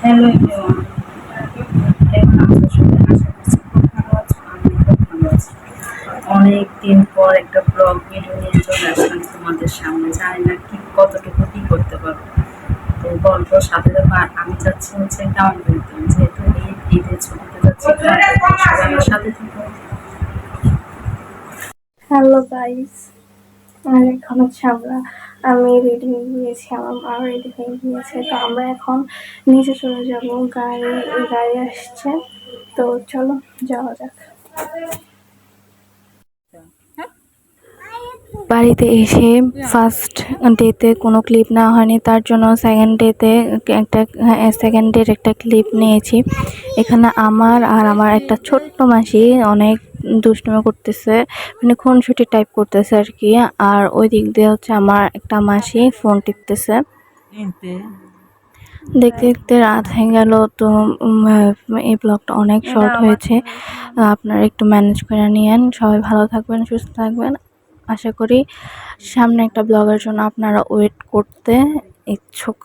Hello everyone, কেমন আছো সবাই? আশা করছি খুব ভালো আছো। আমি খুব ভালো আছি। অনেকদিন পর একটা ব্লগ ভিডিও নিয়ে চলে আসলাম তোমাদের সামনে। জানি না কতটুকু কি করতে পারবো। তো গল্প সাথে দেখো, আর আমি যাচ্ছি হচ্ছে টাউন ঘুরতে, যেহেতু এই ঈদের ছুটিতে যাচ্ছি টাউন ঘুরতে। সবাই আমার সাথে থেকো। হ্যালো গাইস, আর এখন হচ্ছে আমি রেডি হয়ে গিয়েছি, আমার মা রেডি হয়ে গিয়েছে। তো আমরা এখন নিচে চলে যাব, গাড়ি আসছে। তো চলো যাওয়া যাক। বাড়িতে এসে ফার্স্ট ডেতে কোনো ক্লিপ নেওয়া হয়নি, তার জন্য সেকেন্ড ডের একটা ক্লিপ নিয়েছি। এখানে আমার একটা ছোট্ট মাসি অনেক দুষ্টুমি করতেছে, মানে খুনসুটি টাইপ করতেছে আর কি। আর ওই দিক দিয়ে হচ্ছে আমার একটা মাসি ফোন টিপতেছে। দেখতে দেখতে রাত হয়ে গেল। তো এই ব্লগটা অনেক শর্ট হয়েছে, আপনারা একটু ম্যানেজ করে নিয়েন। সবাই ভালো থাকবেন, সুস্থ থাকবেন। আশা করি সামনে একটা ব্লগের জন্য আপনারা ওয়েট করতে ইচ্ছুক।